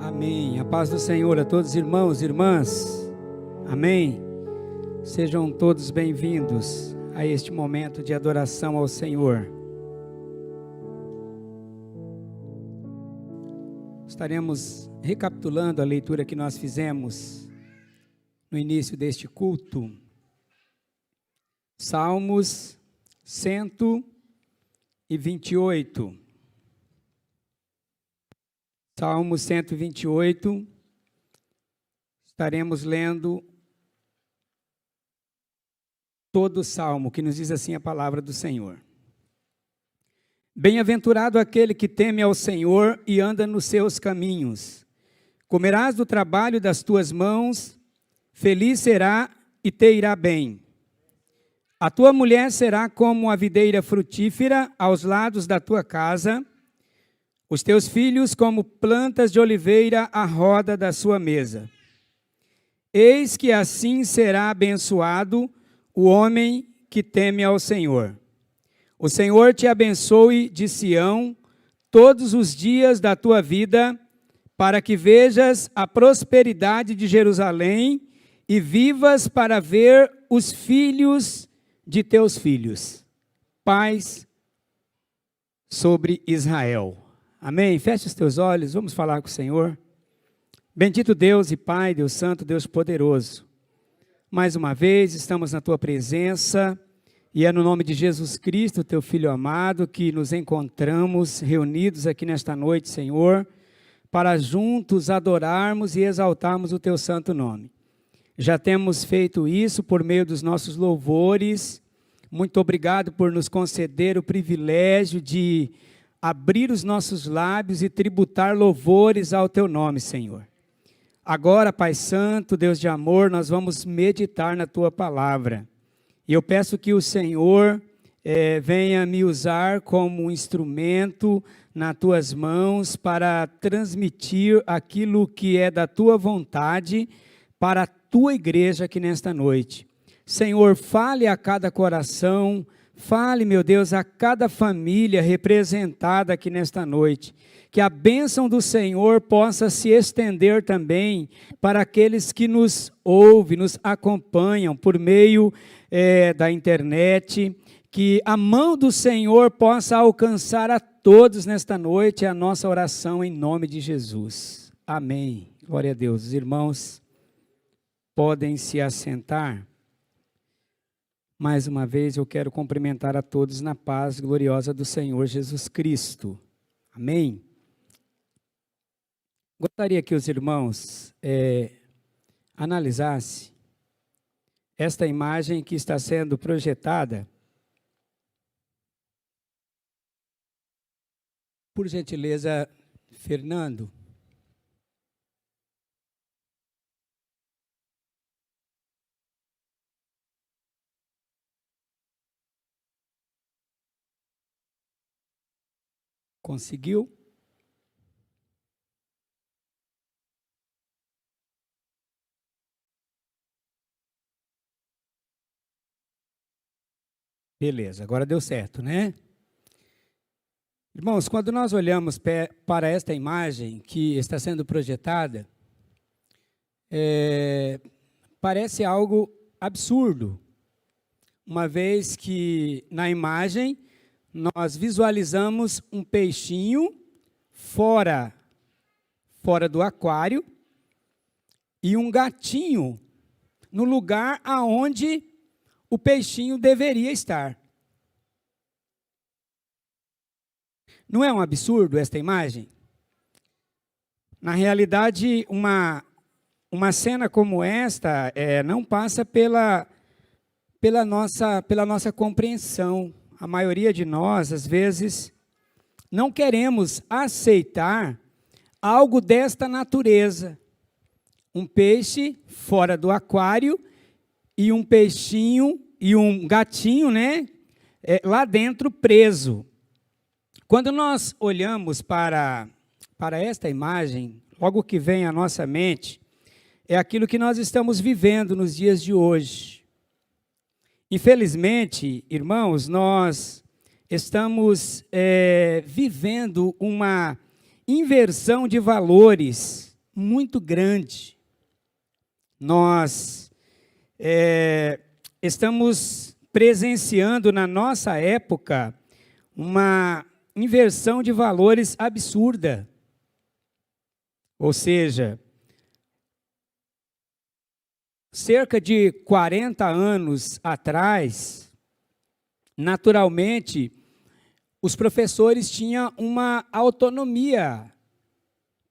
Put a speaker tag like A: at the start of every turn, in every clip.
A: Amém. A paz do Senhor a todos os irmãos e irmãs. Amém. Sejam todos bem-vindos a este momento de adoração ao Senhor. Estaremos recapitulando a leitura que nós fizemos no início deste culto. Salmos 128. Salmo 128, estaremos lendo todo o salmo, que nos diz assim a palavra do Senhor. Bem-aventurado aquele que teme ao Senhor e anda nos seus caminhos. Comerás do trabalho das tuas mãos, feliz será e te irá bem. A tua mulher será como a videira frutífera aos lados da tua casa, os teus filhos como plantas de oliveira à roda da sua mesa. Eis que assim será abençoado o homem que teme ao Senhor. O Senhor te abençoe de Sião todos os dias da tua vida, para que vejas a prosperidade de Jerusalém e vivas para ver os filhos de teus filhos. Paz sobre Israel. Amém? Feche os teus olhos, vamos falar com o Senhor. Bendito Deus e Pai, Deus Santo, Deus Poderoso. Mais uma vez estamos na Tua presença e é no nome de Jesus Cristo, Teu Filho amado, que nos encontramos reunidos aqui nesta noite, Senhor, para juntos adorarmos e exaltarmos o Teu santo nome. Já temos feito isso por meio dos nossos louvores. Muito obrigado por nos conceder o privilégio de abrir os nossos lábios e tributar louvores ao Teu nome, Senhor. Agora, Pai Santo, Deus de amor, nós vamos meditar na Tua palavra. E eu peço que o Senhor venha me usar como um instrumento nas Tuas mãos para transmitir aquilo que é da Tua vontade para a Tua igreja aqui nesta noite. Senhor, fale a cada coração. Fale, meu Deus, a cada família representada aqui nesta noite, que a bênção do Senhor possa se estender também para aqueles que nos ouvem, nos acompanham por meio da internet, que a mão do Senhor possa alcançar a todos nesta noite, a nossa oração em nome de Jesus. Amém. Glória a Deus. Os irmãos podem se assentar. Mais uma vez eu quero cumprimentar a todos na paz gloriosa do Senhor Jesus Cristo. Amém? Gostaria que os irmãos analisassem esta imagem que está sendo projetada. Por gentileza, Fernando. Conseguiu? Beleza, agora deu certo, né? Irmãos, quando nós olhamos para esta imagem que está sendo projetada, parece algo absurdo, uma vez que na imagem nós visualizamos um peixinho fora do aquário e um gatinho no lugar aonde o peixinho deveria estar. Não é um absurdo esta imagem? Na realidade, uma cena como esta não passa pela nossa compreensão. A maioria de nós, às vezes, não queremos aceitar algo desta natureza. Um peixe fora do aquário e um peixinho e um gatinho, né, lá dentro preso. Quando nós olhamos para esta imagem, logo que vem à nossa mente, é aquilo que nós estamos vivendo nos dias de hoje. Infelizmente, irmãos, nós estamos vivendo uma inversão de valores muito grande. Nós estamos presenciando na nossa época uma inversão de valores absurda. Ou seja, cerca de 40 anos atrás, naturalmente, os professores tinham uma autonomia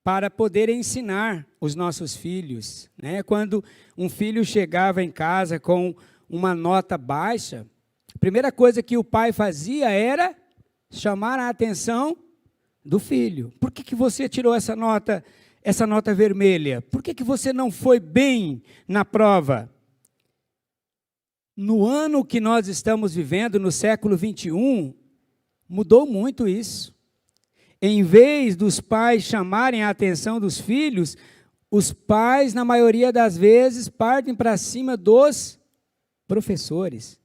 A: para poder ensinar os nossos filhos, né? Quando um filho chegava em casa com uma nota baixa, a primeira coisa que o pai fazia era chamar a atenção do filho. Por que você tirou essa nota vermelha? Por que você não foi bem na prova? No ano que nós estamos vivendo, no século 21, mudou muito isso. Em vez dos pais chamarem a atenção dos filhos, os pais, na maioria das vezes, partem para cima dos professores.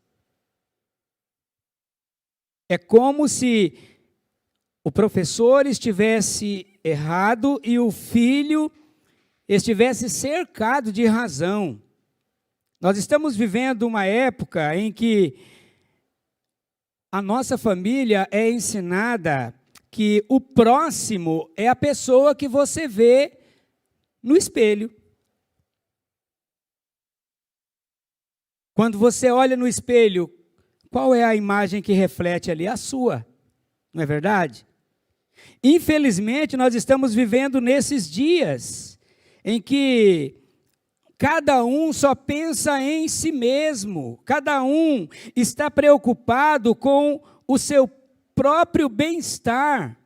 A: É como se o professor estivesse errado e o filho estivesse cercado de razão. Nós estamos vivendo uma época em que a nossa família é ensinada que o próximo é a pessoa que você vê no espelho. Quando você olha no espelho, qual é a imagem que reflete ali? A sua, não é verdade? Infelizmente, nós estamos vivendo nesses dias em que cada um só pensa em si mesmo, cada um está preocupado com o seu próprio bem-estar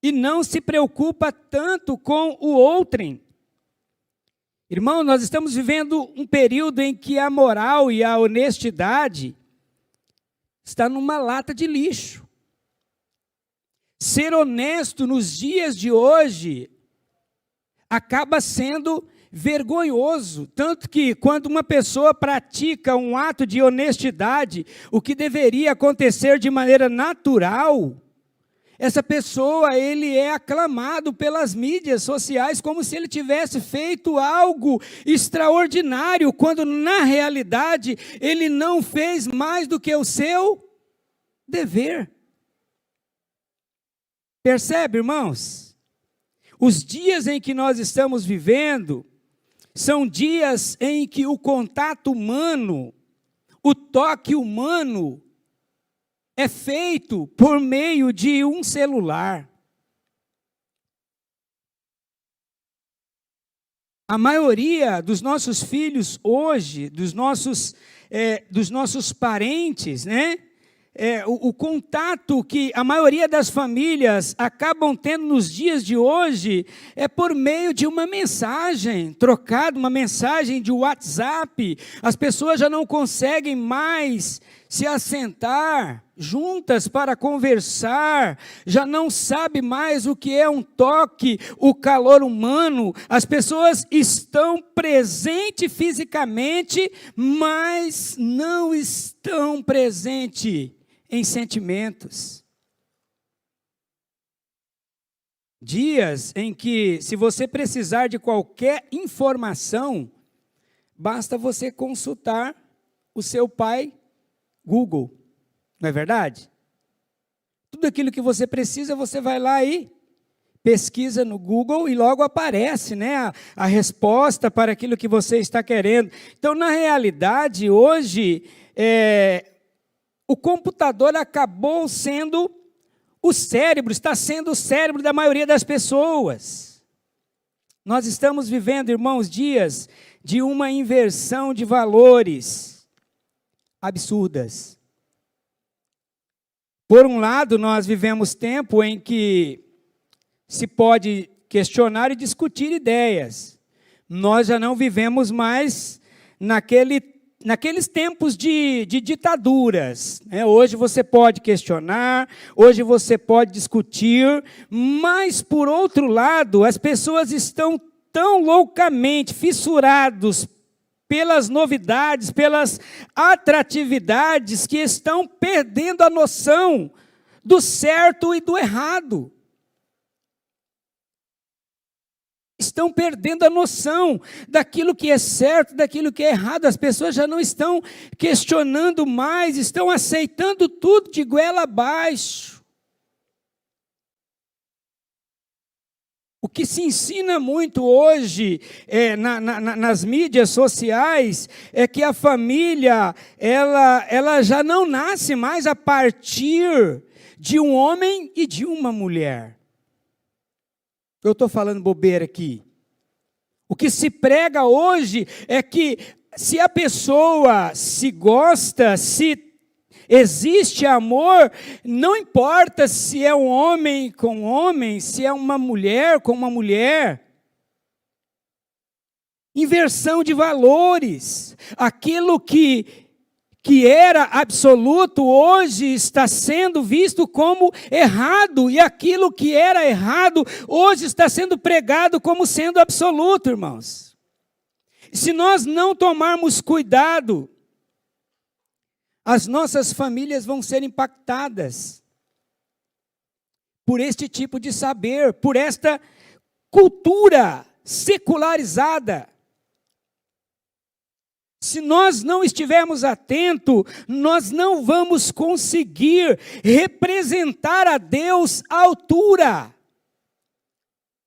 A: e não se preocupa tanto com o outrem. Irmão, nós estamos vivendo um período em que a moral e a honestidade está numa lata de lixo. Ser honesto nos dias de hoje acaba sendo vergonhoso, tanto que quando uma pessoa pratica um ato de honestidade, o que deveria acontecer de maneira natural, essa pessoa, ele é aclamado pelas mídias sociais como se ele tivesse feito algo extraordinário, quando na realidade ele não fez mais do que o seu dever. Percebe, irmãos? Os dias em que nós estamos vivendo são dias em que o contato humano, o toque humano, é feito por meio de um celular. A maioria dos nossos filhos hoje, dos nossos parentes, né? O contato que a maioria das famílias acabam tendo nos dias de hoje é por meio de uma mensagem trocada, uma mensagem de WhatsApp. As pessoas já não conseguem mais se assentar juntas para conversar, já não sabe mais o que é um toque, o calor humano. As pessoas estão presentes fisicamente, mas não estão presentes em sentimentos. Dias em que, se você precisar de qualquer informação, basta você consultar o seu pai Google, não é verdade? Tudo aquilo que você precisa, você vai lá e pesquisa no Google e logo aparece, né, a resposta para aquilo que você está querendo. Então, na realidade, hoje, o computador acabou sendo o cérebro, está sendo o cérebro da maioria das pessoas. Nós estamos vivendo, irmãos, dias de uma inversão de valores absurdas. Por um lado, nós vivemos tempo em que se pode questionar e discutir ideias. Nós já não vivemos mais naqueles tempos de ditaduras, né? Hoje você pode questionar, hoje você pode discutir, mas, por outro lado, as pessoas estão tão loucamente fissurados pelas novidades, pelas atratividades, que estão perdendo a noção do certo e do errado. estão perdendo a noção daquilo que é certo, daquilo que é errado. As pessoas já não estão questionando mais, estão aceitando tudo de goela abaixo. O que se ensina muito hoje nas mídias sociais é que a família, ela já não nasce mais a partir de um homem e de uma mulher. Eu estou falando bobeira aqui. O que se prega hoje é que se a pessoa se gosta, se existe amor, não importa se é um homem com homem, se é uma mulher com uma mulher. Inversão de valores. Aquilo que era absoluto, hoje está sendo visto como errado. E aquilo que era errado, hoje está sendo pregado como sendo absoluto, irmãos. Se nós não tomarmos cuidado, as nossas famílias vão ser impactadas por este tipo de saber, por esta cultura secularizada. Se nós não estivermos atentos, nós não vamos conseguir representar a Deus à altura.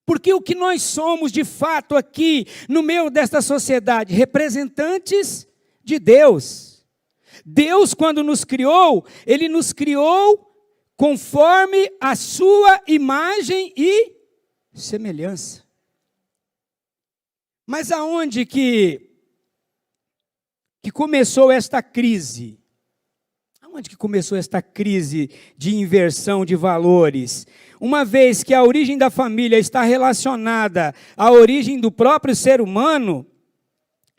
A: Porque o que nós somos de fato aqui, no meio desta sociedade, representantes de Deus. Deus, quando nos criou, Ele nos criou conforme a sua imagem e semelhança. Mas aonde que começou esta crise? Aonde que começou esta crise de inversão de valores? Uma vez que a origem da família está relacionada à origem do próprio ser humano,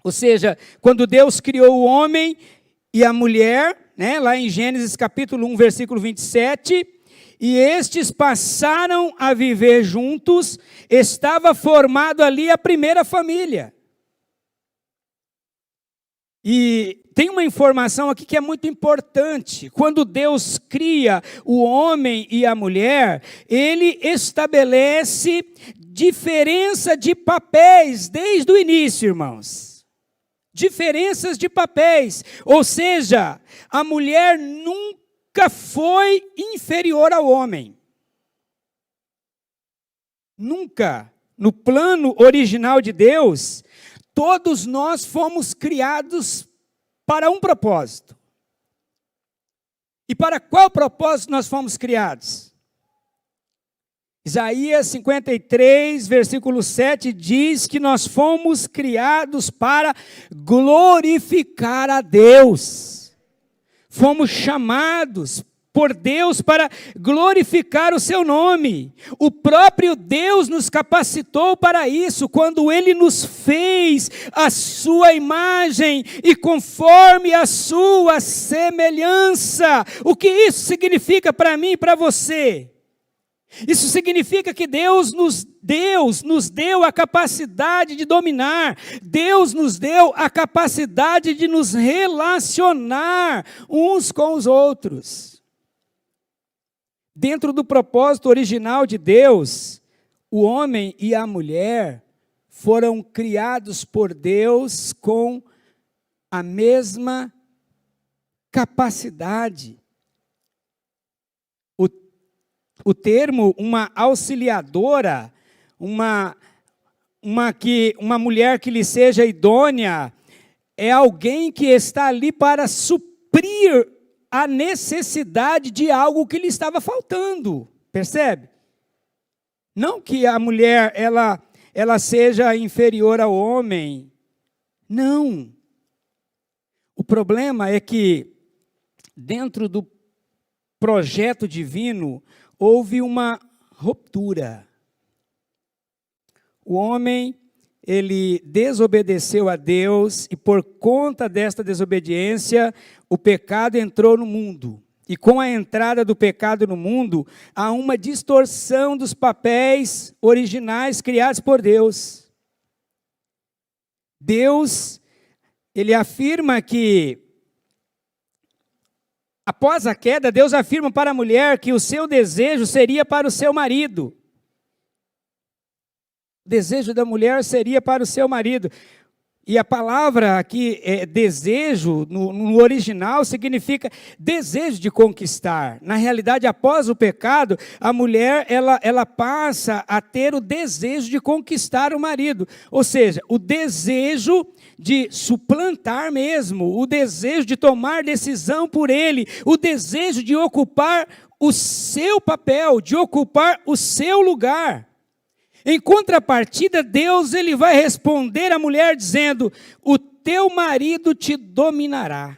A: ou seja, quando Deus criou o homem e a mulher, lá em Gênesis capítulo 1, versículo 27, e estes passaram a viver juntos, estava formado ali a primeira família. E tem uma informação aqui que é muito importante. Quando Deus cria o homem e a mulher, Ele estabelece diferença de papéis desde o início, irmãos. Diferenças de papéis, ou seja, a mulher nunca foi inferior ao homem. Nunca. No plano original de Deus, todos nós fomos criados para um propósito. E para qual propósito nós fomos criados? Isaías 53, versículo 7, diz que nós fomos criados para glorificar a Deus. Fomos chamados por Deus para glorificar o seu nome. O próprio Deus nos capacitou para isso, quando Ele nos fez a sua imagem e conforme a sua semelhança. O que isso significa para mim e para você? Isso significa que Deus nos deu a capacidade de dominar. Deus nos deu a capacidade de nos relacionar uns com os outros. Dentro do propósito original de Deus, o homem e a mulher foram criados por Deus com a mesma capacidade. O termo uma auxiliadora, uma mulher que lhe seja idônea, é alguém que está ali para suprir a necessidade de algo que lhe estava faltando, percebe? Não que a mulher ela seja inferior ao homem, não. O problema é que dentro do projeto divino houve uma ruptura. O homem, ele desobedeceu a Deus e por conta desta desobediência, o pecado entrou no mundo. E com a entrada do pecado no mundo, há uma distorção dos papéis originais criados por Deus. Deus, Ele afirma que, após a queda, Deus afirma para a mulher que o seu desejo seria para o seu marido. O desejo da mulher seria para o seu marido. E a palavra aqui, desejo, no original, significa desejo de conquistar. Na realidade, após o pecado, a mulher ela passa a ter o desejo de conquistar o marido. Ou seja, o desejo de suplantar mesmo, o desejo de tomar decisão por ele, o desejo de ocupar o seu papel, de ocupar o seu lugar. Em contrapartida, Deus ele vai responder à mulher dizendo: o teu marido te dominará.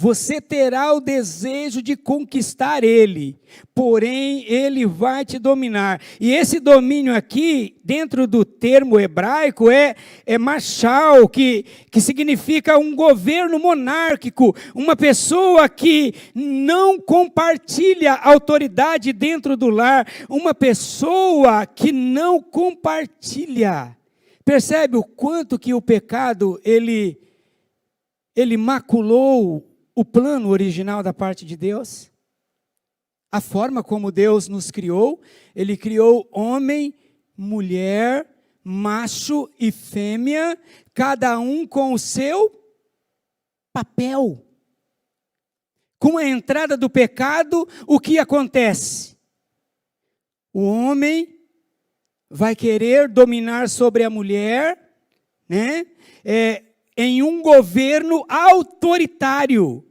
A: Você terá o desejo de conquistar ele, porém ele vai te dominar. E esse domínio aqui, dentro do termo hebraico, é machal, que significa um governo monárquico, uma pessoa que não compartilha autoridade dentro do lar, uma pessoa que não compartilha. Percebe o quanto que o pecado, ele maculou o plano original da parte de Deus? A forma como Deus nos criou, Ele criou homem, mulher, macho e fêmea, cada um com o seu papel. Com a entrada do pecado, o que acontece? O homem vai querer dominar sobre a mulher, né? Em um governo autoritário.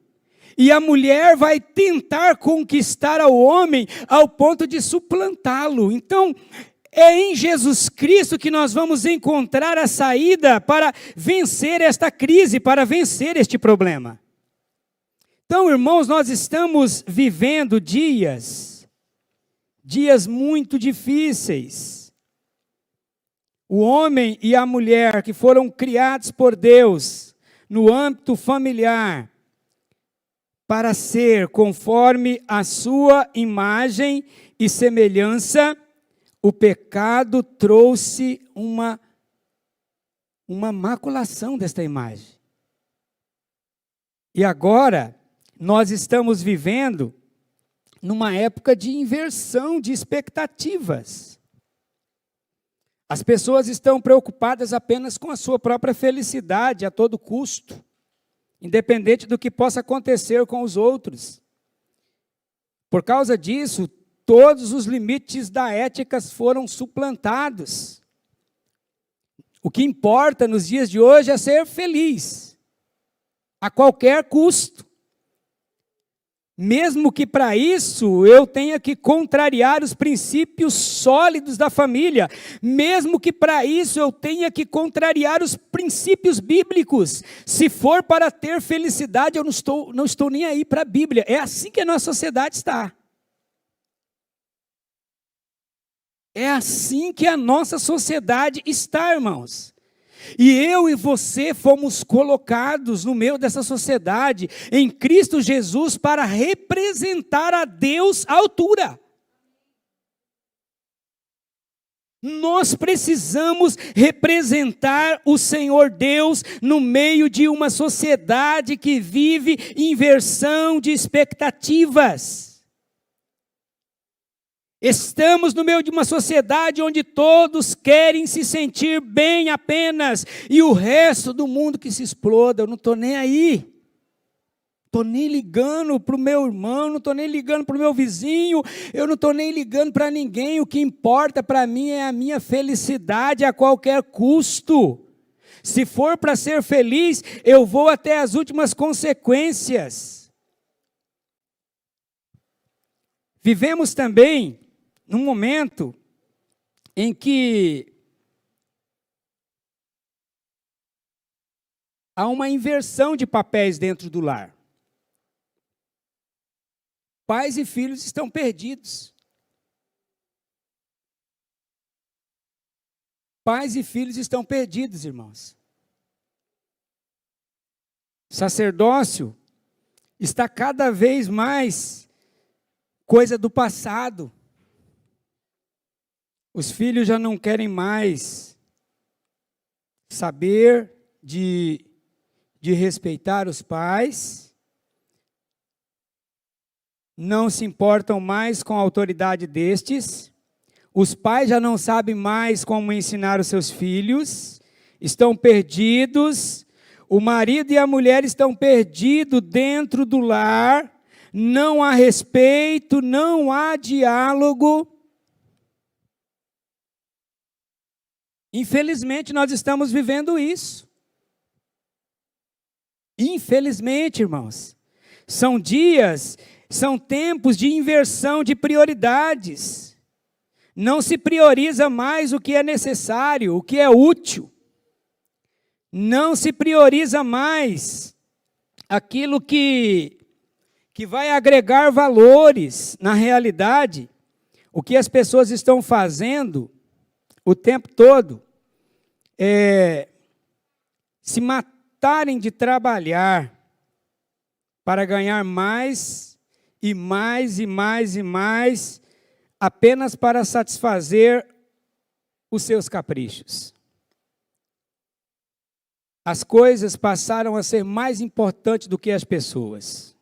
A: E a mulher vai tentar conquistar ao homem ao ponto de suplantá-lo. Então, é em Jesus Cristo que nós vamos encontrar a saída para vencer esta crise, para vencer este problema. Então, irmãos, nós estamos vivendo dias muito difíceis. O homem e a mulher que foram criados por Deus no âmbito familiar, para ser conforme a sua imagem e semelhança, o pecado trouxe uma maculação desta imagem. E agora, nós estamos vivendo numa época de inversão de expectativas. As pessoas estão preocupadas apenas com a sua própria felicidade a todo custo, independente do que possa acontecer com os outros. Por causa disso, todos os limites da ética foram suplantados. O que importa nos dias de hoje é ser feliz, a qualquer custo. Mesmo que para isso eu tenha que contrariar os princípios sólidos da família, mesmo que para isso eu tenha que contrariar os princípios bíblicos, se for para ter felicidade, eu não estou nem aí para a Bíblia. É assim que a nossa sociedade está. É assim que a nossa sociedade está, irmãos. E eu e você fomos colocados no meio dessa sociedade, em Cristo Jesus, para representar a Deus à altura. Nós precisamos representar o Senhor Deus no meio de uma sociedade que vive inversão de expectativas. Estamos no meio de uma sociedade onde todos querem se sentir bem apenas, e o resto do mundo que se exploda. Eu não estou nem aí. Estou nem ligando para o meu irmão, não estou nem ligando para o meu vizinho, eu não estou nem ligando para ninguém. O que importa para mim é a minha felicidade a qualquer custo. Se for para ser feliz, eu vou até as últimas consequências. Vivemos também num momento em que há uma inversão de papéis dentro do lar. Pais e filhos estão perdidos. Pais e filhos estão perdidos, irmãos. O sacerdócio está cada vez mais coisa do passado. Os filhos já não querem mais saber de respeitar os pais, não se importam mais com a autoridade destes. Os pais já não sabem mais como ensinar os seus filhos, estão perdidos, o marido e a mulher estão perdidos dentro do lar, não há respeito, não há diálogo. Infelizmente, nós estamos vivendo isso. Infelizmente, irmãos. São dias, são tempos de inversão de prioridades. Não se prioriza mais o que é necessário, o que é útil. Não se prioriza mais aquilo que vai agregar valores. Na realidade, o que as pessoas estão fazendo o tempo todo é se matarem de trabalhar para ganhar mais e mais e mais e mais, apenas para satisfazer os seus caprichos. As coisas passaram a ser mais importantes do que as pessoas.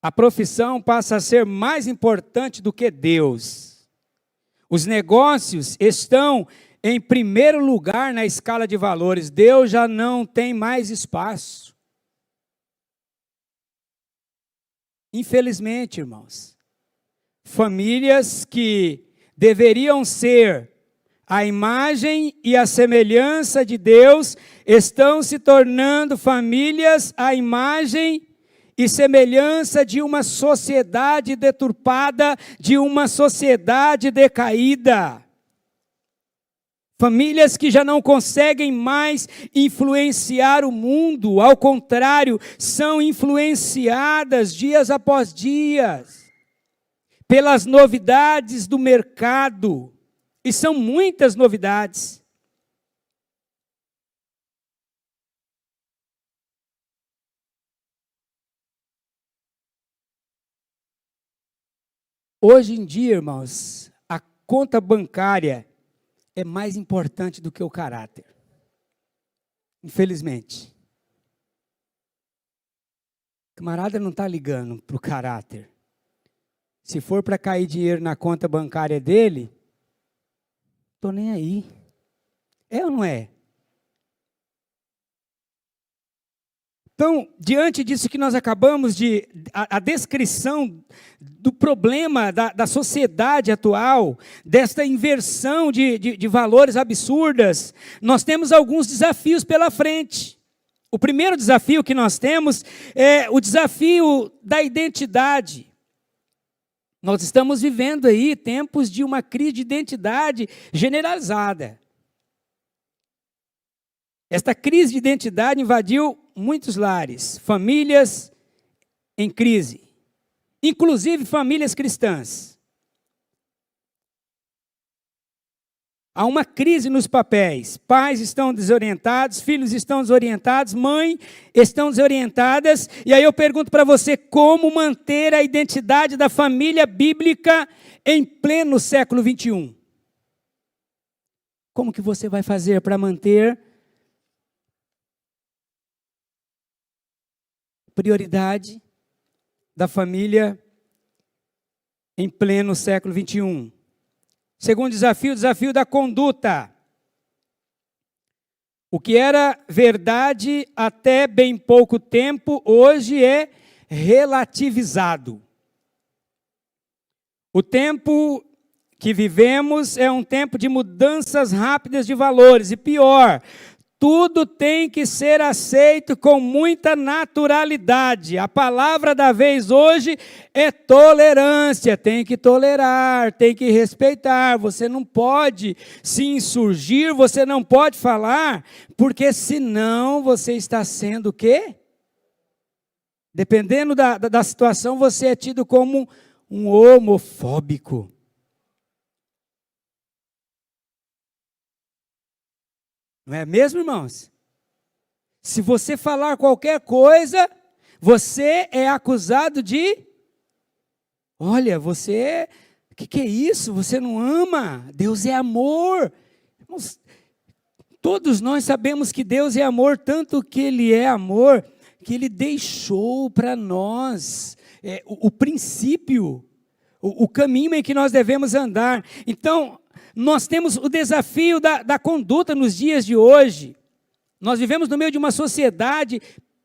A: A profissão passa a ser mais importante do que Deus. Os negócios estão em primeiro lugar na escala de valores. Deus já não tem mais espaço. Infelizmente, irmãos, famílias que deveriam ser a imagem e a semelhança de Deus estão se tornando famílias à imagem e semelhança de uma sociedade deturpada, de uma sociedade decaída. Famílias que já não conseguem mais influenciar o mundo, ao contrário, são influenciadas dias após dias pelas novidades do mercado. E são muitas novidades. Hoje em dia, irmãos, a conta bancária é mais importante do que o caráter. Infelizmente. O camarada não está ligando para o caráter. Se for para cair dinheiro na conta bancária dele, estou nem aí. É ou não é? Então, diante disso que nós acabamos de... A descrição do problema da sociedade atual, desta inversão de valores absurdas, nós temos alguns desafios pela frente. O primeiro desafio que nós temos é o desafio da identidade. Nós estamos vivendo aí tempos de uma crise de identidade generalizada. Esta crise de identidade invadiu muitos lares, famílias em crise, inclusive famílias cristãs. Há uma crise nos papéis, pais estão desorientados, filhos estão desorientados, mães estão desorientadas, e aí eu pergunto para você, como manter a identidade da família bíblica em pleno século 21? Como que você vai fazer para manter prioridade da família em pleno século 21. Segundo desafio, o desafio da conduta. O que era verdade até bem pouco tempo, hoje é relativizado. O tempo que vivemos é um tempo de mudanças rápidas de valores, e pior, tudo tem que ser aceito com muita naturalidade. A palavra da vez hoje é tolerância. Tem que tolerar, tem que respeitar. Você não pode se insurgir, você não pode falar, porque senão você está sendo o quê? Dependendo da situação, você é tido como um homofóbico. Não é mesmo, irmãos? Se você falar qualquer coisa, você é acusado de... Olha, você... O que é isso? Você não ama? Deus é amor. Irmãos, todos nós sabemos que Deus é amor, tanto que Ele é amor, que Ele deixou para nós o princípio, o caminho em que nós devemos andar. Então, nós temos o desafio da conduta nos dias de hoje. Nós vivemos no meio de uma sociedade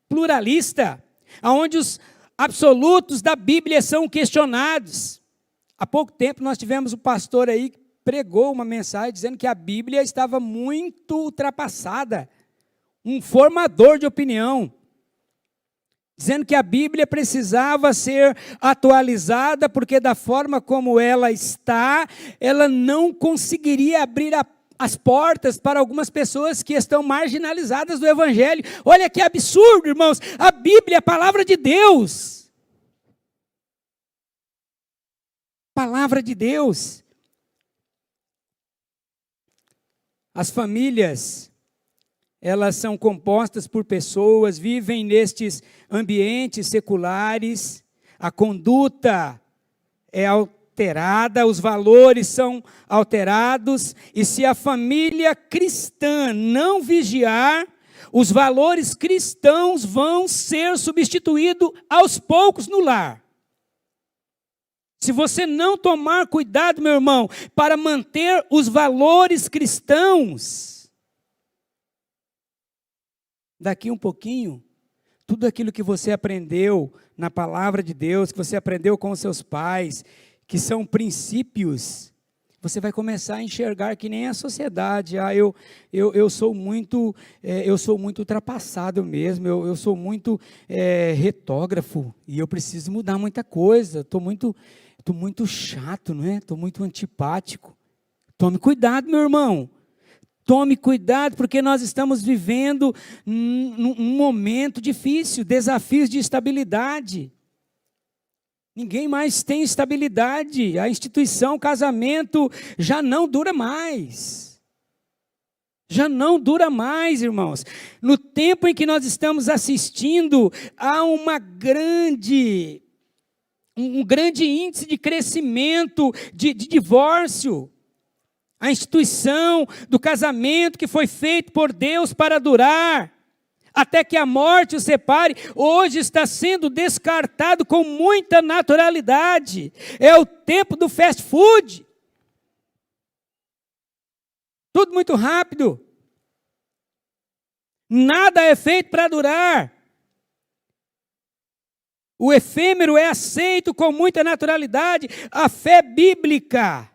A: pluralista, onde os absolutos da Bíblia são questionados. Há pouco tempo nós tivemos um pastor aí que pregou uma mensagem dizendo que a Bíblia estava muito ultrapassada. Um formador de opinião, dizendo que a Bíblia precisava ser atualizada, porque da forma como ela está, ela não conseguiria abrir as portas para algumas pessoas que estão marginalizadas do Evangelho. Olha que absurdo, irmãos, a Bíblia é a palavra de Deus. Palavra de Deus. As famílias, elas são compostas por pessoas, vivem nestes ambientes seculares, a conduta é alterada, os valores são alterados, e se a família cristã não vigiar, os valores cristãos vão ser substituídos aos poucos no lar. Se você não tomar cuidado, meu irmão, para manter os valores cristãos, daqui um pouquinho, tudo aquilo que você aprendeu na palavra de Deus, que você aprendeu com os seus pais, que são princípios, você vai começar a enxergar que nem a sociedade. Eu sou muito ultrapassado mesmo, eu sou muito retógrafo, e eu preciso mudar muita coisa, estou muito chato, não é? Estou muito antipático. Tome cuidado, meu irmão. Tome cuidado, porque nós estamos vivendo num momento difícil, desafios de estabilidade. Ninguém mais tem estabilidade. A instituição, o casamento, já não dura mais. Já não dura mais, irmãos. No tempo em que nós estamos assistindo, há um grande índice de crescimento, de divórcio. A instituição do casamento que foi feito por Deus para durar, até que a morte o separe, hoje está sendo descartado com muita naturalidade. É o tempo do fast food. Tudo muito rápido. Nada é feito para durar. O efêmero é aceito com muita naturalidade. A fé bíblica,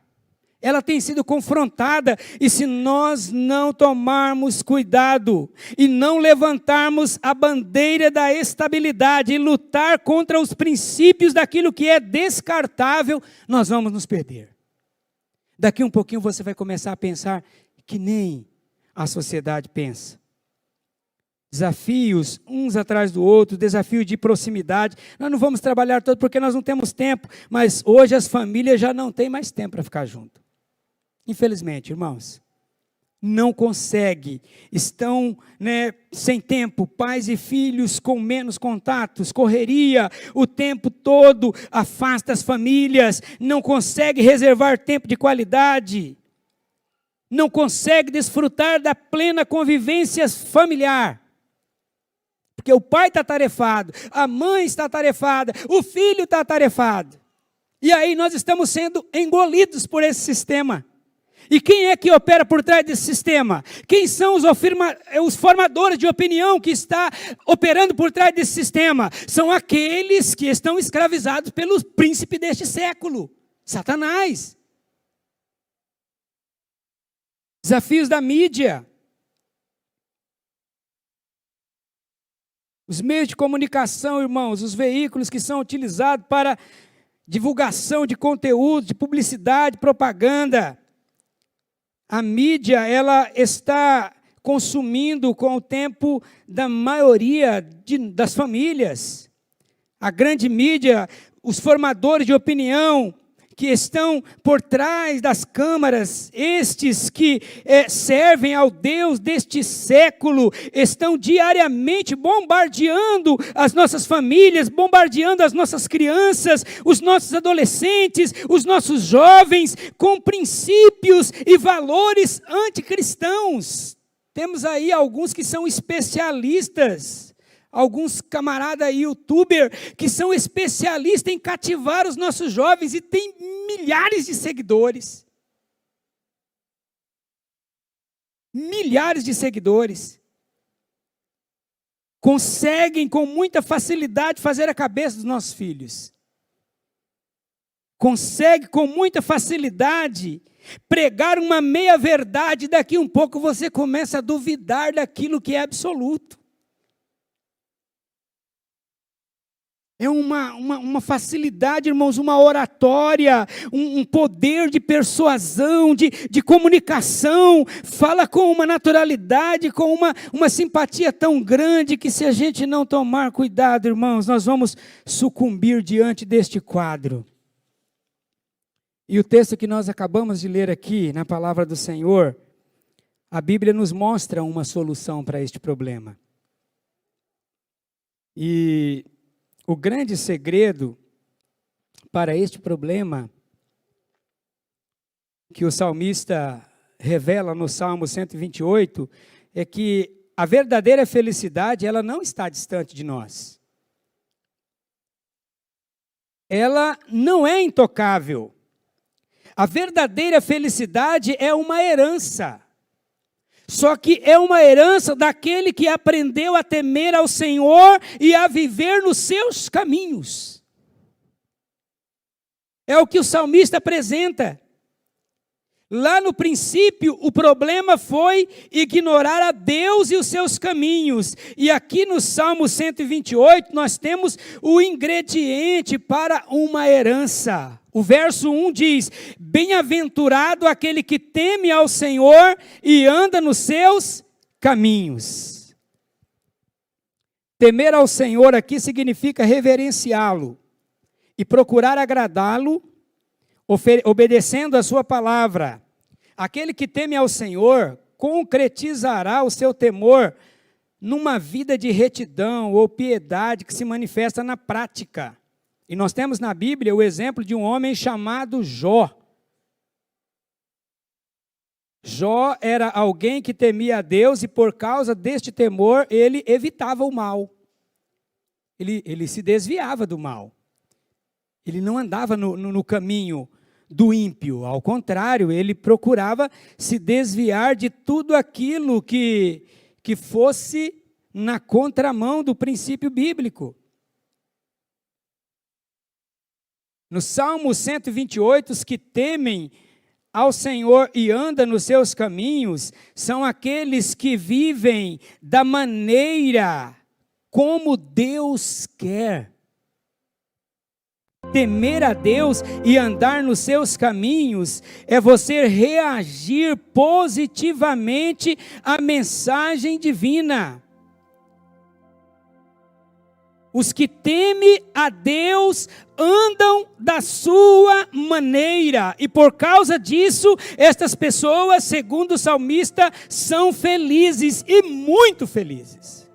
A: ela tem sido confrontada, e se nós não tomarmos cuidado e não levantarmos a bandeira da estabilidade e lutar contra os princípios daquilo que é descartável, nós vamos nos perder. Daqui um pouquinho você vai começar a pensar que nem a sociedade pensa. Desafios uns atrás do outro, desafio de proximidade. Nós não vamos trabalhar todo porque nós não temos tempo, mas hoje as famílias já não têm mais tempo para ficar junto. Infelizmente, irmãos, não consegue, estão sem tempo, pais e filhos com menos contatos, correria o tempo todo, afasta as famílias, não consegue reservar tempo de qualidade, não consegue desfrutar da plena convivência familiar, porque o pai está atarefado, a mãe está atarefada, o filho está atarefado, e aí nós estamos sendo engolidos por esse sistema. E quem é que opera por trás desse sistema? Quem são os formadores de opinião que está operando por trás desse sistema? São aqueles que estão escravizados pelo príncipe deste século, Satanás. Desafios da mídia. Os meios de comunicação, irmãos, os veículos que são utilizados para divulgação de conteúdo, de publicidade, propaganda. A mídia, ela está consumindo com o tempo da maioria das famílias. A grande mídia, os formadores de opinião que estão por trás das câmaras, estes que servem ao Deus deste século, estão diariamente bombardeando as nossas famílias, bombardeando as nossas crianças, os nossos adolescentes, os nossos jovens, com princípios e valores anticristãos. Temos aí alguns que são especialistas, alguns camaradas youtuber que são especialistas em cativar os nossos jovens e tem milhares de seguidores. Milhares de seguidores. Conseguem com muita facilidade fazer a cabeça dos nossos filhos. Consegue com muita facilidade pregar uma meia-verdade, e daqui um pouco você começa a duvidar daquilo que é absoluto. É uma facilidade, irmãos, uma oratória, um poder de persuasão, de comunicação, fala com uma naturalidade, com uma simpatia tão grande, que se a gente não tomar cuidado, irmãos, nós vamos sucumbir diante deste quadro. E o texto que nós acabamos de ler aqui, na palavra do Senhor, a Bíblia nos mostra uma solução para este problema. E o grande segredo para este problema que o salmista revela no Salmo 128 é que a verdadeira felicidade, ela não está distante de nós. Ela não é intocável. A verdadeira felicidade é uma herança. Só que é uma herança daquele que aprendeu a temer ao Senhor e a viver nos seus caminhos. É o que o salmista apresenta. Lá no princípio, o problema foi ignorar a Deus e os seus caminhos. E aqui no Salmo 128, nós temos o ingrediente para uma herança. O verso 1 diz: bem-aventurado aquele que teme ao Senhor e anda nos seus caminhos. Temer ao Senhor aqui significa reverenciá-lo e procurar agradá-lo, obedecendo a sua palavra. Aquele que teme ao Senhor concretizará o seu temor numa vida de retidão ou piedade que se manifesta na prática. E nós temos na Bíblia o exemplo de um homem chamado Jó. Jó era alguém que temia a Deus e por causa deste temor ele evitava o mal. Ele se desviava do mal. Ele não andava no caminho do ímpio, ao contrário, ele procurava se desviar de tudo aquilo que fosse na contramão do princípio bíblico. No Salmo 128, os que temem ao Senhor e andam nos seus caminhos, são aqueles que vivem da maneira como Deus quer. Temer a Deus e andar nos seus caminhos é você reagir positivamente à mensagem divina. Os que temem a Deus andam da sua maneira, e por causa disso, estas pessoas, segundo o salmista, são felizes e muito felizes.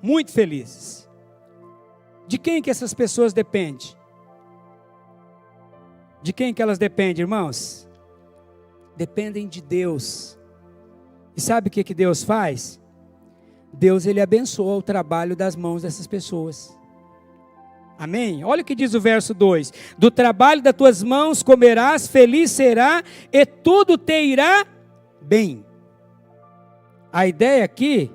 A: Muito felizes. De quem que essas pessoas dependem? De quem que elas dependem, irmãos? Dependem de Deus. E sabe o que Deus faz? Deus, ele abençoa o trabalho das mãos dessas pessoas. Amém? Olha o que diz o verso 2. Do trabalho das tuas mãos comerás, feliz será, e tudo te irá bem. A ideia aqui,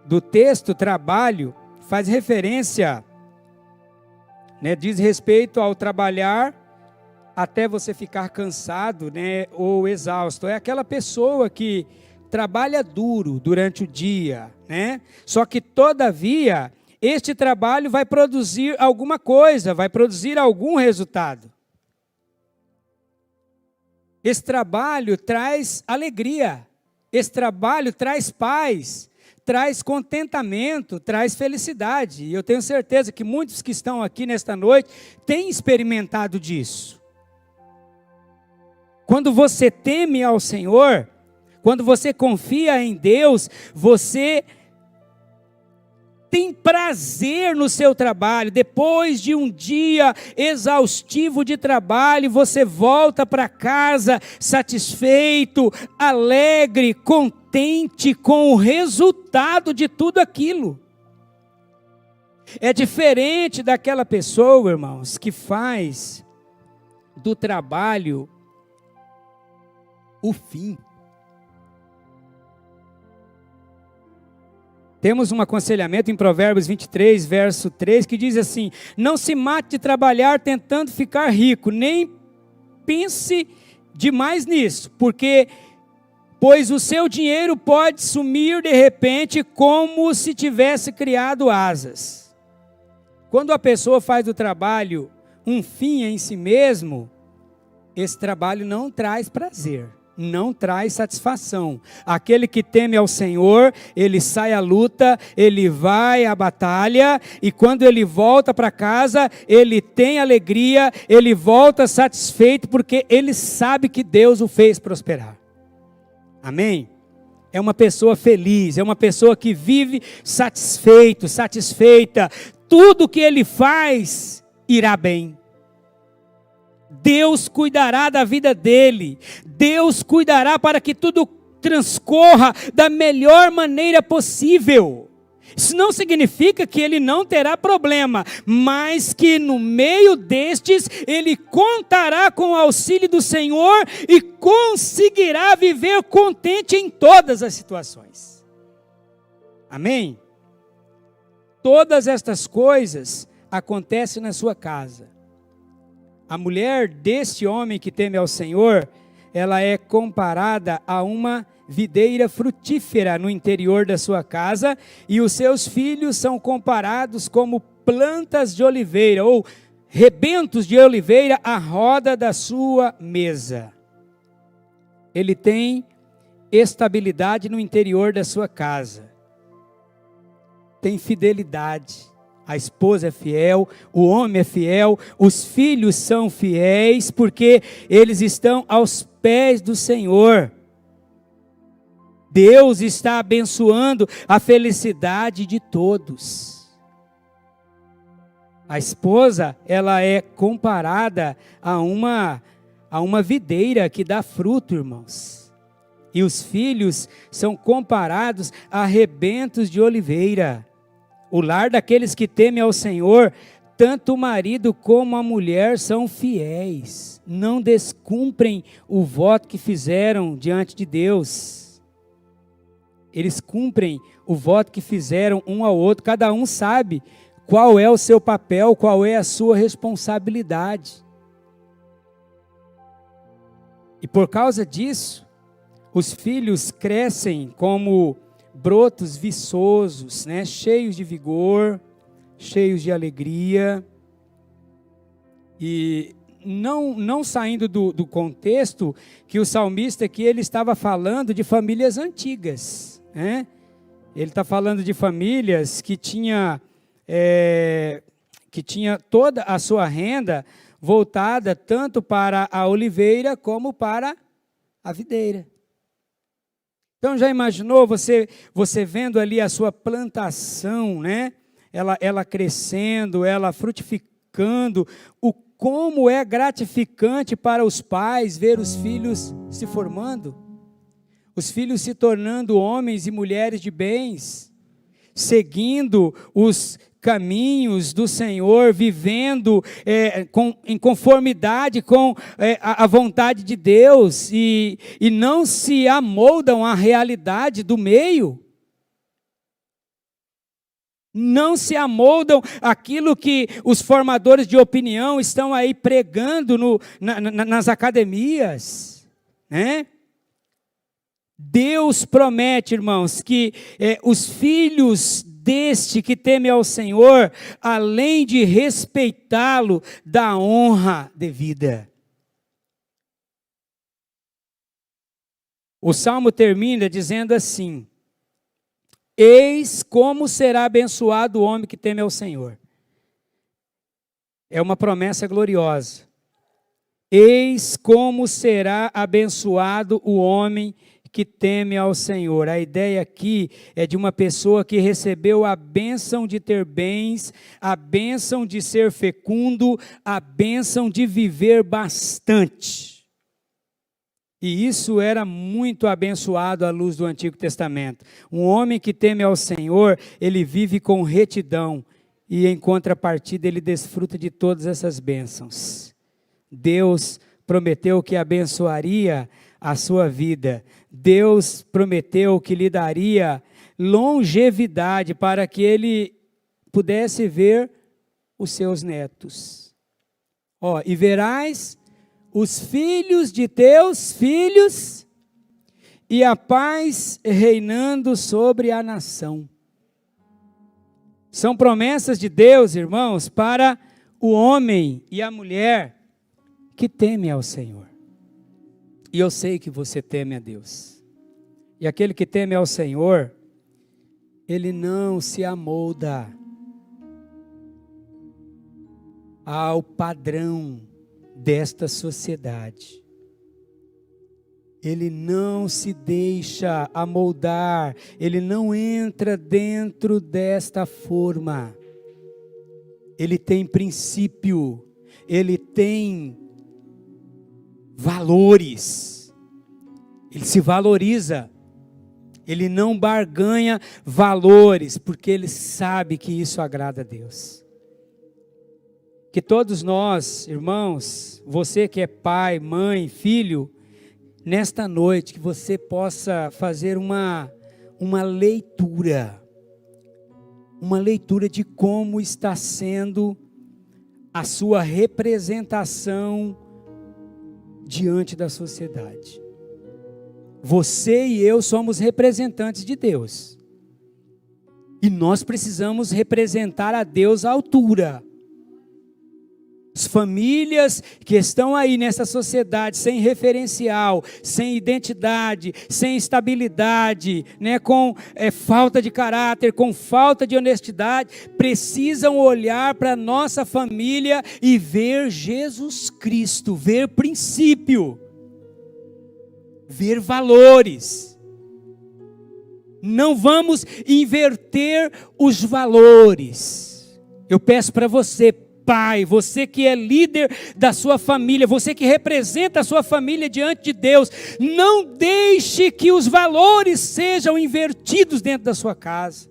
A: do texto trabalho, faz referência, diz respeito ao trabalhar, até você ficar cansado, ou exausto. É aquela pessoa que trabalha duro durante o dia, Só que, todavia, este trabalho vai produzir alguma coisa, vai produzir algum resultado. Esse trabalho traz alegria, esse trabalho traz paz, traz contentamento, traz felicidade. E eu tenho certeza que muitos que estão aqui nesta noite têm experimentado disso. Quando você teme ao Senhor, quando você confia em Deus, você tem prazer no seu trabalho. Depois de um dia exaustivo de trabalho, você volta para casa satisfeito, alegre, contente com o resultado de tudo aquilo. É diferente daquela pessoa, irmãos, que faz do trabalho o fim. Temos um aconselhamento em Provérbios 23, verso 3, que diz assim: não se mate de trabalhar tentando ficar rico, nem pense demais nisso, pois o seu dinheiro pode sumir de repente como se tivesse criado asas. Quando a pessoa faz do trabalho um fim em si mesmo, esse trabalho não traz prazer, não traz satisfação. Aquele que teme ao Senhor, ele sai à luta, ele vai à batalha, e quando ele volta para casa, ele tem alegria, ele volta satisfeito, porque ele sabe que Deus o fez prosperar. Amém? É uma pessoa feliz, é uma pessoa que vive satisfeito, satisfeita. Tudo que ele faz irá bem. Deus cuidará da vida dele. Deus cuidará para que tudo transcorra da melhor maneira possível. Isso não significa que ele não terá problema, mas que no meio destes, ele contará com o auxílio do Senhor e conseguirá viver contente em todas as situações. Amém? Todas estas coisas acontecem na sua casa. A mulher deste homem que teme ao Senhor, ela é comparada a uma videira frutífera no interior da sua casa, e os seus filhos são comparados como plantas de oliveira, ou rebentos de oliveira à roda da sua mesa. Ele tem estabilidade no interior da sua casa. Tem fidelidade. A esposa é fiel, o homem é fiel, os filhos são fiéis, porque eles estão aos pés do Senhor. Deus está abençoando a felicidade de todos. A esposa, ela é comparada a uma videira que dá fruto, irmãos. E os filhos são comparados a rebentos de oliveira. O lar daqueles que temem ao Senhor, tanto o marido como a mulher são fiéis. Não descumprem o voto que fizeram diante de Deus. Eles cumprem o voto que fizeram um ao outro. Cada um sabe qual é o seu papel, qual é a sua responsabilidade. E por causa disso, os filhos crescem como brotos viçosos, né? Cheios de vigor, cheios de alegria. E não saindo do contexto que o salmista aqui, ele estava falando de famílias antigas, né? Ele está falando de famílias que tinha toda a sua renda voltada tanto para a oliveira como para a videira. Então já imaginou você vendo ali a sua plantação, né? Ela crescendo, ela frutificando, como é gratificante para os pais ver os filhos se formando, os filhos se tornando homens e mulheres de bens, seguindo os caminhos do Senhor, vivendo em conformidade com a vontade de Deus, e não se amoldam à realidade do meio, não se amoldam àquilo que os formadores de opinião estão aí pregando nas academias, né? Deus promete, irmãos, que os filhos deste que teme ao Senhor, além de respeitá-lo, dá honra devida. O salmo termina dizendo assim: eis como será abençoado o homem que teme ao Senhor. É uma promessa gloriosa. Eis como será abençoado o homem que teme ao Senhor. A ideia aqui é de uma pessoa que recebeu a bênção de ter bens, a bênção de ser fecundo, a bênção de viver bastante. E isso era muito abençoado à luz do Antigo Testamento. Um homem que teme ao Senhor, ele vive com retidão, e em contrapartida ele desfruta de todas essas bênçãos. Deus prometeu que abençoaria a sua vida. Deus prometeu que lhe daria longevidade para que ele pudesse ver os seus netos. E verás os filhos de teus filhos e a paz reinando sobre a nação. São promessas de Deus, irmãos, para o homem e a mulher que temem ao Senhor. E eu sei que você teme a Deus. E aquele que teme ao Senhor, ele não se amolda ao padrão desta sociedade. Ele não se deixa amoldar, ele não entra dentro desta forma. Ele tem princípio, ele tem valores, ele se valoriza, ele não barganha valores, porque ele sabe que isso agrada a Deus. Que todos nós, irmãos, você que é pai, mãe, filho, nesta noite que você possa fazer uma leitura de como está sendo a sua representação diante da sociedade. Você e eu somos representantes de Deus. E nós precisamos representar a Deus à altura. As famílias que estão aí nessa sociedade sem referencial, sem identidade, sem estabilidade, com falta de caráter, com falta de honestidade, precisam olhar para a nossa família e ver Jesus Cristo, ver princípio, ver valores. Não vamos inverter os valores. Eu peço para você, pai, você que é líder da sua família, você que representa a sua família diante de Deus, não deixe que os valores sejam invertidos dentro da sua casa.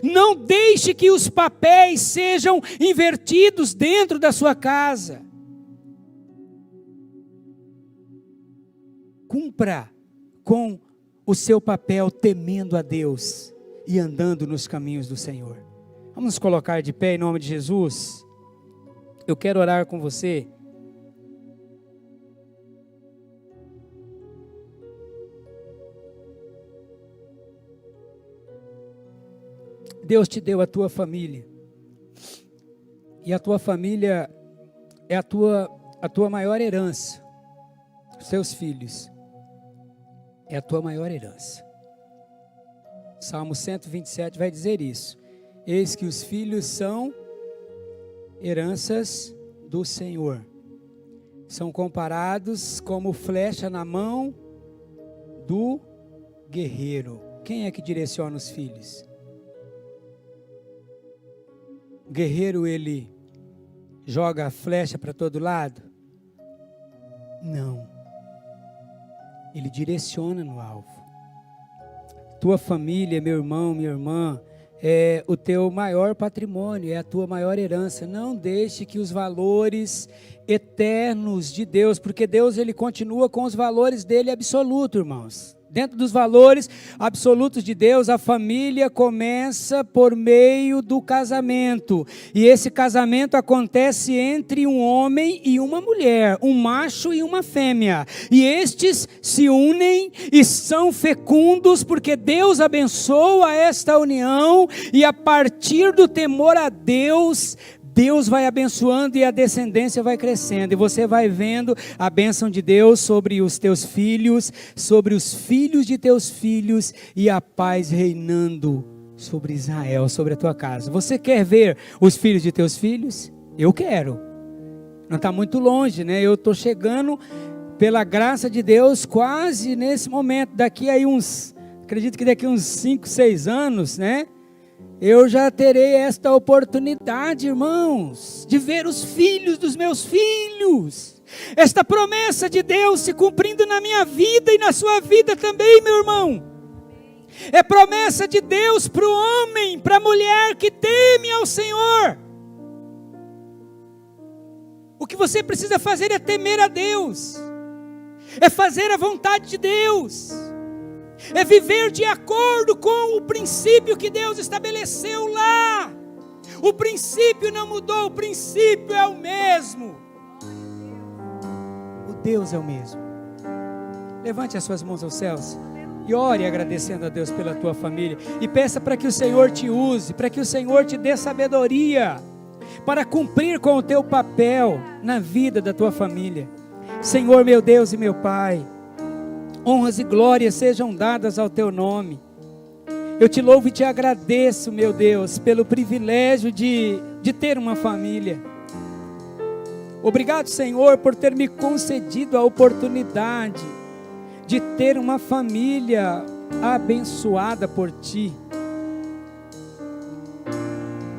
A: Não deixe que os papéis sejam invertidos dentro da sua casa. Cumpra com o seu papel temendo a Deus e andando nos caminhos do Senhor. Vamos nos colocar de pé em nome de Jesus. Eu quero orar com você. Deus te deu a tua família. E a tua família é a tua maior herança. Os seus filhos é a tua maior herança. Salmo 127 vai dizer isso. Eis que os filhos são heranças do Senhor. São comparados como flecha na mão do guerreiro. Quem é que direciona os filhos? O guerreiro, ele joga a flecha para todo lado? Não. Ele direciona no alvo. Tua família, meu irmão, minha irmã, é o teu maior patrimônio, é a tua maior herança. Não deixe que os valores eternos de Deus, porque Deus, ele continua com os valores dele absolutos, irmãos. Dentro dos valores absolutos de Deus, a família começa por meio do casamento. E esse casamento acontece entre um homem e uma mulher, um macho e uma fêmea. E estes se unem e são fecundos, porque Deus abençoa esta união. E a partir do temor a Deus, Deus vai abençoando e a descendência vai crescendo. E você vai vendo a bênção de Deus sobre os teus filhos, sobre os filhos de teus filhos, e a paz reinando sobre Israel, sobre a tua casa. Você quer ver os filhos de teus filhos? Eu quero. Não está muito longe, né? Eu estou chegando, pela graça de Deus, quase nesse momento. Acredito que daqui uns 5, 6 anos, né? Eu já terei esta oportunidade, irmãos, de ver os filhos dos meus filhos. Esta promessa de Deus se cumprindo na minha vida e na sua vida também, meu irmão. É promessa de Deus para o homem, para a mulher que teme ao Senhor. O que você precisa fazer é temer a Deus, é fazer a vontade de Deus, é viver de acordo com o princípio que Deus estabeleceu lá. O princípio não mudou, o princípio é o mesmo. O Deus é o mesmo. Levante as suas mãos aos céus e ore agradecendo a Deus pela tua família. E peça para que o Senhor te use, para que o Senhor te dê sabedoria para cumprir com o teu papel na vida da tua família. Senhor, meu Deus e meu Pai, honras e glórias sejam dadas ao teu nome. Eu te louvo e te agradeço, meu Deus, pelo privilégio de ter uma família. Obrigado, Senhor, por ter me concedido a oportunidade de ter uma família abençoada por Ti.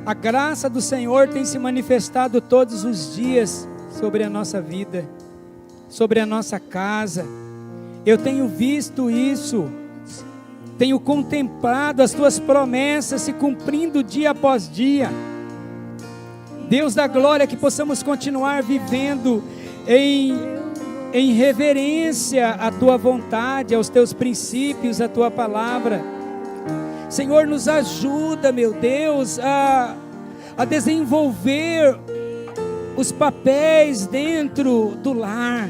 A: A graça do Senhor tem se manifestado todos os dias sobre a nossa vida, sobre a nossa casa. Eu tenho visto isso, tenho contemplado as Tuas promessas se cumprindo dia após dia. Deus da glória, que possamos continuar vivendo em reverência à Tua vontade, aos Teus princípios, à Tua palavra. Senhor, nos ajuda, meu Deus, a desenvolver os papéis dentro do lar.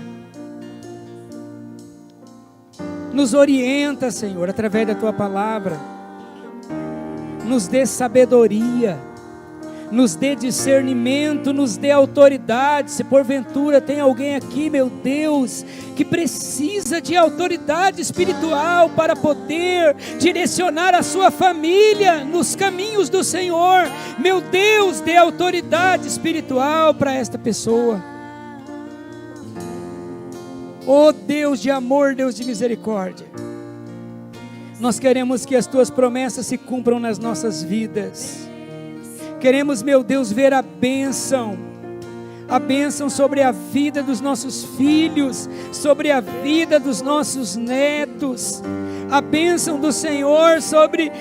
A: Nos orienta, Senhor, através da Tua palavra. Nos dê sabedoria, nos dê discernimento, nos dê autoridade. Se porventura tem alguém aqui, meu Deus, que precisa de autoridade espiritual para poder direcionar a sua família nos caminhos do Senhor, meu Deus, dê autoridade espiritual para esta pessoa. Oh Deus de amor, Deus de misericórdia, nós queremos que as Tuas promessas se cumpram nas nossas vidas. Queremos, meu Deus, ver a bênção sobre a vida dos nossos filhos, sobre a vida dos nossos netos, a bênção do Senhor sobre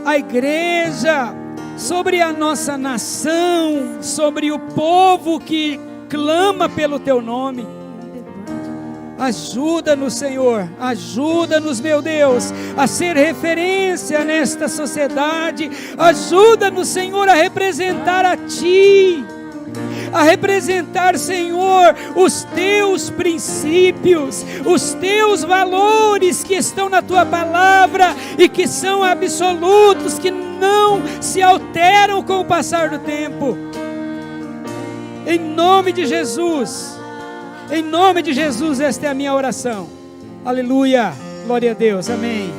A: a igreja, sobre a nossa nação, sobre o povo que clama pelo Teu nome. Ajuda-nos, Senhor, ajuda-nos, meu Deus, a ser referência nesta sociedade. Ajuda-nos, Senhor, a representar a Ti, a representar, Senhor, os Teus princípios, os Teus valores que estão na Tua palavra e que são absolutos, que não se alteram com o passar do tempo. Em nome de Jesus, em nome de Jesus, esta é a minha oração. Aleluia, glória a Deus, amém.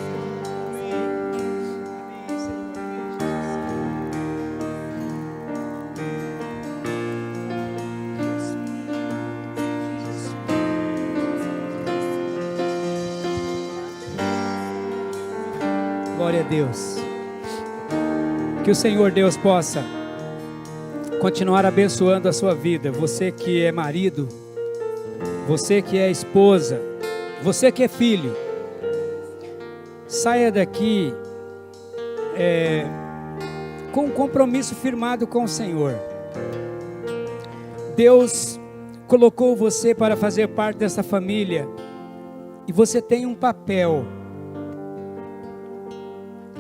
A: Glória a Deus. Que o Senhor Deus possa continuar abençoando a sua vida. Você que é marido, você que é esposa, você que é filho, saia daqui com um compromisso firmado com o Senhor. Deus colocou você para fazer parte dessa família e você tem um papel.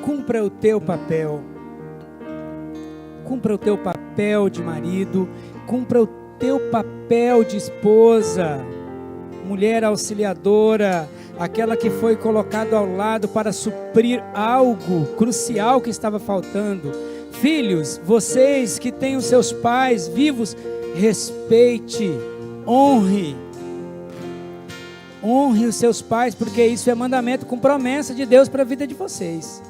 A: Cumpra o teu papel. Cumpra o teu papel de marido, cumpra o teu papel de esposa, mulher auxiliadora, aquela que foi colocada ao lado para suprir algo crucial que estava faltando. Filhos, vocês que têm os seus pais vivos, respeite, honre os seus pais, porque isso é mandamento com promessa de Deus para a vida de vocês.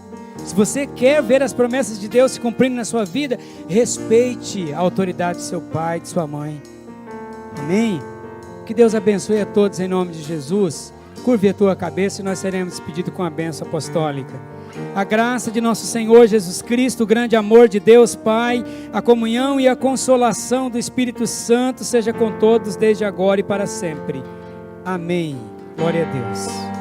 A: Se você quer ver as promessas de Deus se cumprindo na sua vida, respeite a autoridade do seu pai, de sua mãe. Amém? Que Deus abençoe a todos em nome de Jesus. Curve a tua cabeça e nós seremos despedidos com a bênção apostólica. A graça de nosso Senhor Jesus Cristo, o grande amor de Deus Pai, a comunhão e a consolação do Espírito Santo seja com todos desde agora e para sempre. Amém. Glória a Deus.